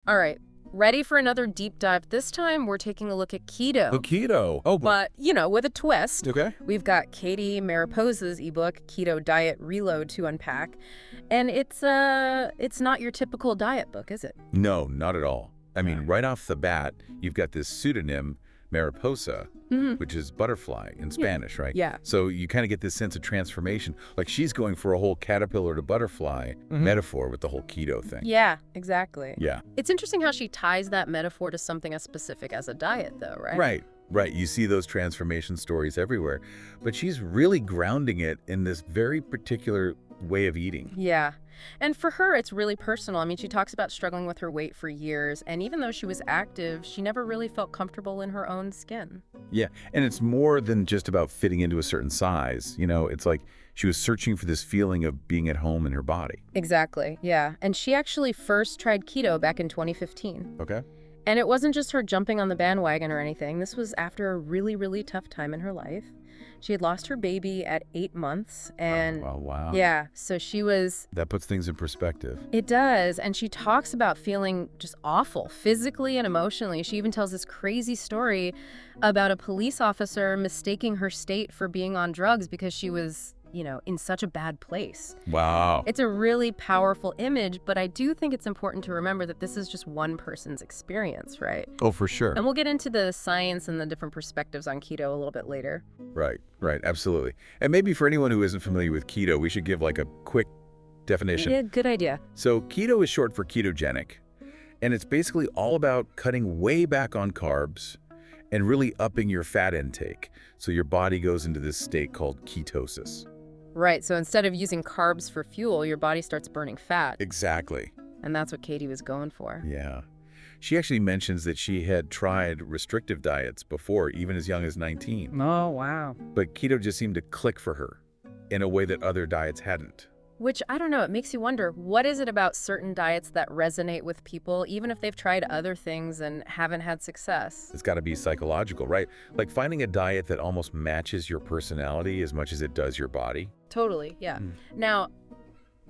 All right. Ready for another deep dive? This time, we're taking a look at keto. Oh, keto. Oh, But, with a twist. okay. We've got Katy Mariposa's ebook, Keto Diet Reload, to unpack. And it's not your typical diet book, is it? No, not at all. I mean, right off the bat, you've got this pseudonym, Mariposa, which is butterfly in Spanish, right? Yeah. So you kind of get this sense of transformation. Like she's going for a whole caterpillar to butterfly metaphor with the whole keto thing. Yeah, exactly. Yeah. It's interesting how she ties that metaphor to something as specific as a diet, though, right? Right. Right. You see those transformation stories everywhere. But she's really grounding it in this very particular way of eating. Yeah. And for her, it's really personal. I mean, she talks about struggling with her weight for years, and even though she was active, she never really felt comfortable in her own skin. Yeah. And it's more than just about fitting into a certain size. It's like she was searching for this feeling of being at home in her body. Exactly, yeah. And she actually first tried keto back in 2015. Okay. And it wasn't just her jumping on the bandwagon or anything. This was after a really, really tough time in her life. She had lost her baby at 8 months, and Oh, wow. yeah, so she was... That puts things in perspective. It does, and she talks about feeling just awful, physically and emotionally. She even tells this crazy story about a police officer mistaking her state for being on drugs because she was, in such a bad place. Wow. It's a really powerful image, but I do think it's important to remember that this is just one person's experience, right? Oh, for sure. And we'll get into the science and the different perspectives on keto a little bit later. Right, absolutely. And maybe for anyone who isn't familiar with keto, we should give like a quick definition. Yeah, good idea. So keto is short for ketogenic, and it's basically all about cutting way back on carbs and really upping your fat intake. So your body goes into this state called ketosis. Right, so instead of using carbs for fuel, your body starts burning fat. Exactly. And that's what Katy was going for. Yeah. She actually mentions that she had tried restrictive diets before, even as young as 19. Oh, wow. But keto just seemed to click for her in a way that other diets hadn't. Which, I don't know, it makes you wonder, what is it about certain diets that resonate with people, even if they've tried other things and haven't had success? It's got to be psychological, right? Like finding a diet that almost matches your personality as much as it does your body. Totally, yeah. Now,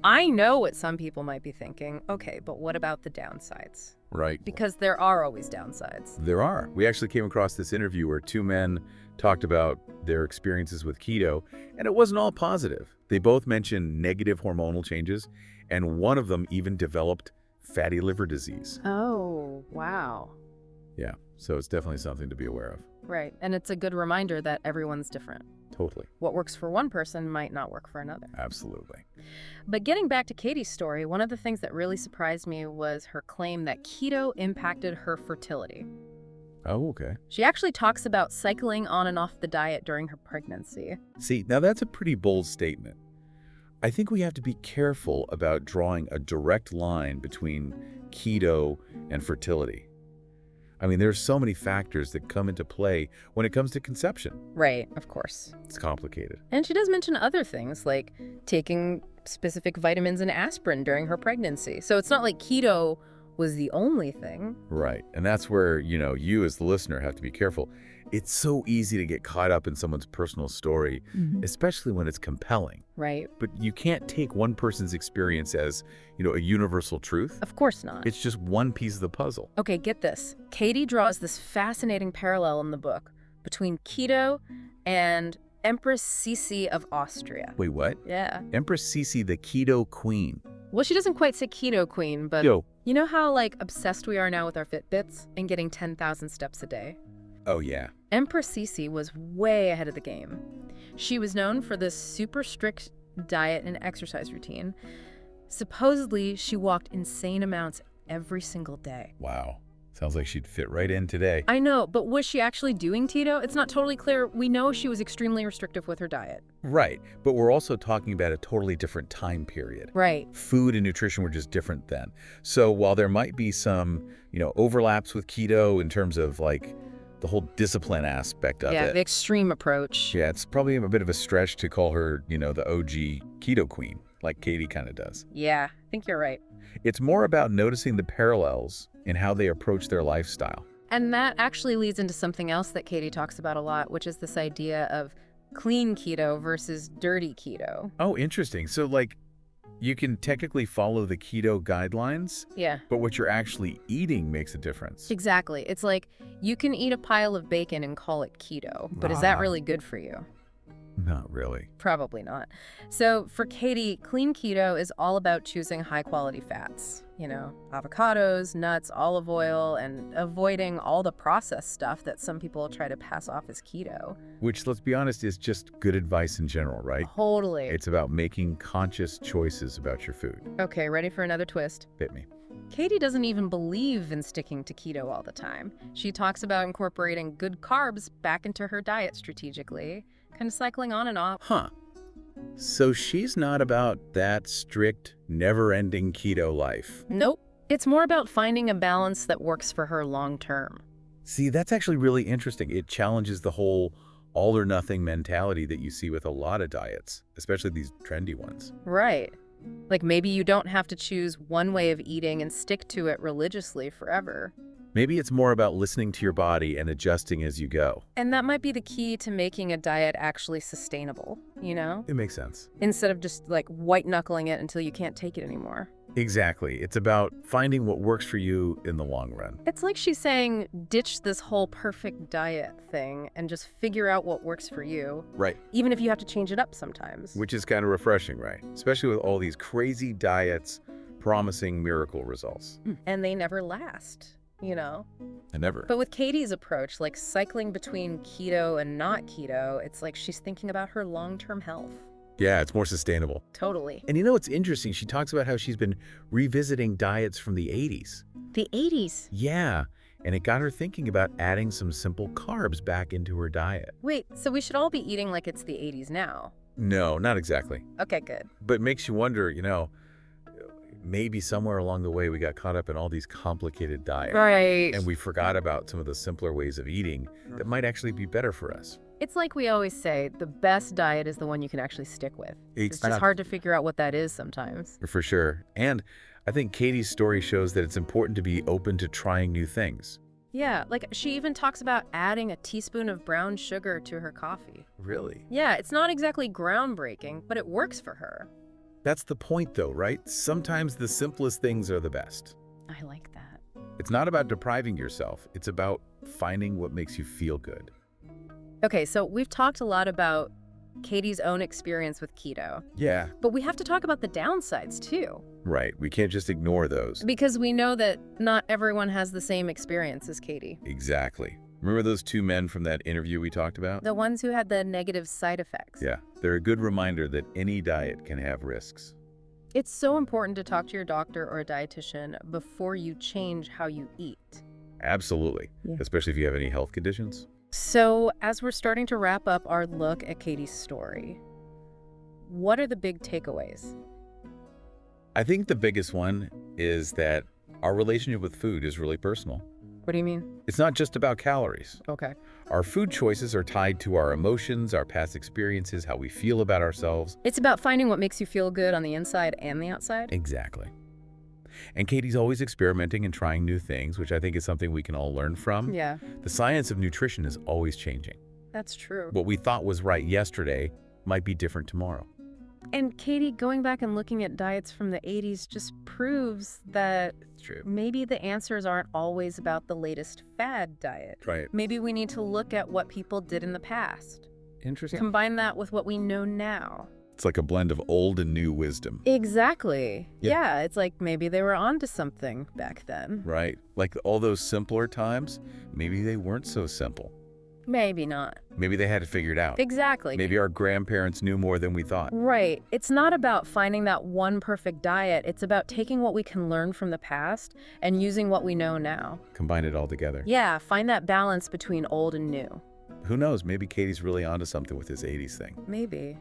I know what some people might be thinking. Okay, but what about the downsides? Right. Because there are always downsides. There are. We actually came across this interview where two men talked about their experiences with keto, and it wasn't all positive. They both mentioned negative hormonal changes, and one of them even developed fatty liver disease. Oh, wow. Yeah, so it's definitely something to be aware of. Right, and it's a good reminder that everyone's different. Totally. What works for one person might not work for another. Absolutely. But getting back to Katy's story, one of the things that really surprised me was her claim that keto impacted her fertility. Oh, okay. She actually talks about cycling on and off the diet during her pregnancy. See, now that's a pretty bold statement. I think we have to be careful about drawing a direct line between keto and fertility. I mean, there's so many factors that come into play when it comes to conception. Right, of course. It's complicated. And she does mention other things, like taking specific vitamins and aspirin during her pregnancy. So it's not like keto was the only thing. Right. And that's where, you as the listener have to be careful. It's so easy to get caught up in someone's personal story, especially when it's compelling. Right. But you can't take one person's experience as, a universal truth. Of course not. It's just one piece of the puzzle. Okay, get this. Katy draws this fascinating parallel in the book between keto and Empress Sissi of Austria. Wait, what? Yeah. Empress Sissi, the keto queen. Well, she doesn't quite say keto queen, but Yo. You know how, obsessed we are now with our Fitbits and getting 10,000 steps a day? Oh, yeah. Empress Sissi was way ahead of the game. She was known for this super strict diet and exercise routine. Supposedly, she walked insane amounts every single day. Wow. Sounds like she'd fit right in today. I know, but was she actually doing keto? It's not totally clear. We know she was extremely restrictive with her diet. Right, but we're also talking about a totally different time period. Right. Food and nutrition were just different then. So while there might be some, overlaps with keto in terms of the whole discipline aspect of it. Yeah, the extreme approach. Yeah, it's probably a bit of a stretch to call her, the OG keto queen, like Katy kind of does. Yeah, I think you're right. It's more about noticing the parallels in how they approach their lifestyle. And that actually leads into something else that Katy talks about a lot, which is this idea of clean keto versus dirty keto. Oh, interesting. So You can technically follow the keto guidelines, Yeah. but what you're actually eating makes a difference. Exactly. It's like you can eat a pile of bacon and call it keto, but is that really good for you? Not really. Probably not. So for Katy, clean keto is all about choosing high-quality fats. Avocados, nuts, olive oil, and avoiding all the processed stuff that some people try to pass off as keto. Which, let's be honest, is just good advice in general, right? Totally. It's about making conscious choices about your food. Okay, ready for another twist? Hit me. Katy doesn't even believe in sticking to keto all the time. She talks about incorporating good carbs back into her diet strategically, kind of cycling on and off. Huh. So she's not about that strict, never-ending keto life. Nope. It's more about finding a balance that works for her long term. See, that's actually really interesting. It challenges the whole all-or-nothing mentality that you see with a lot of diets, especially these trendy ones. Right. Like maybe you don't have to choose one way of eating and stick to it religiously forever. Maybe it's more about listening to your body and adjusting as you go. And that might be the key to making a diet actually sustainable, It makes sense. Instead of just like white-knuckling it until you can't take it anymore. Exactly. It's about finding what works for you in the long run. It's like she's saying, ditch this whole perfect diet thing and just figure out what works for you. Right. Even if you have to change it up sometimes. Which is kind of refreshing, right? Especially with all these crazy diets promising miracle results. And they never last. And never. But with Katy's approach, like cycling between keto and not keto, it's like she's thinking about her long-term health. Yeah, it's more sustainable. Totally. And what's interesting? She talks about how she's been revisiting diets from the 80s. The 80s? Yeah, and it got her thinking about adding some simple carbs back into her diet. Wait, so we should all be eating like it's the 80s now? No, not exactly. Okay, good. But it makes you wonder, maybe somewhere along the way we got caught up in all these complicated diets. Right. And we forgot about some of the simpler ways of eating that might actually be better for us. It's like we always say, the best diet is the one you can actually stick with. It's just hard to figure out what that is sometimes. For sure. And I think Katy's story shows that it's important to be open to trying new things. Yeah, like she even talks about adding a teaspoon of brown sugar to her coffee. Really? Yeah, it's not exactly groundbreaking, but it works for her. That's the point, though, right? Sometimes the simplest things are the best. I like that. It's not about depriving yourself. It's about finding what makes you feel good. Okay, so we've talked a lot about Katy's own experience with keto. Yeah. But we have to talk about the downsides, too. Right. We can't just ignore those. Because we know that not everyone has the same experience as Katy. Exactly. Remember those two men from that interview we talked about? The ones who had the negative side effects. Yeah. They're a good reminder that any diet can have risks. It's so important to talk to your doctor or a dietitian before you change how you eat. Absolutely. Yeah. Especially if you have any health conditions. So, as we're starting to wrap up our look at Katy's story, what are the big takeaways? I think the biggest one is that our relationship with food is really personal. What do you mean? It's not just about calories. Okay. Our food choices are tied to our emotions, our past experiences, how we feel about ourselves. It's about finding what makes you feel good on the inside and the outside? Exactly. And Katy's always experimenting and trying new things, which I think is something we can all learn from. Yeah. The science of nutrition is always changing. That's true. What we thought was right yesterday might be different tomorrow. And Katy, going back and looking at diets from the 80s just proves that It's true. maybe the answers aren't always about the latest fad diet. Right. Maybe we need to look at what people did in the past. Interesting. Combine that with what we know now. It's like a blend of old and new wisdom. Exactly. Yeah. Yeah, it's like maybe they were onto something back then. Right. Like all those simpler times, maybe they weren't so simple. Maybe not. Maybe they had it figured out. Exactly. Maybe our grandparents knew more than we thought. Right. It's not about finding that one perfect diet. It's about taking what we can learn from the past and using what we know now. Combine it all together. Yeah, find that balance between old and new. Who knows? Maybe Katy's really onto something with this 80s thing. Maybe.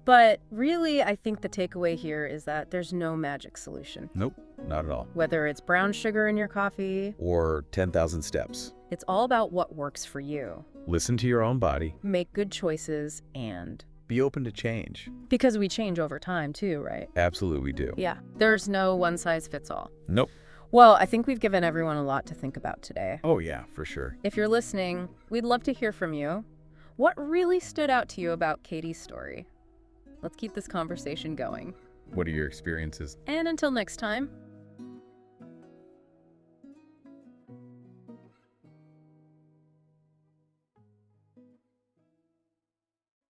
But really, I think the takeaway here is that there's no magic solution. Nope, not at all. Whether it's brown sugar in your coffee, Or 10,000 steps. it's all about what works for you. Listen to your own body. Make good choices and... Be open to change. Because we change over time too, right? Absolutely we do. Yeah. There's no one size fits all. Nope. Well, I think we've given everyone a lot to think about today. Oh yeah, for sure. If you're listening, we'd love to hear from you. What really stood out to you about Katy's story? Let's keep this conversation going. What are your experiences? And until next time.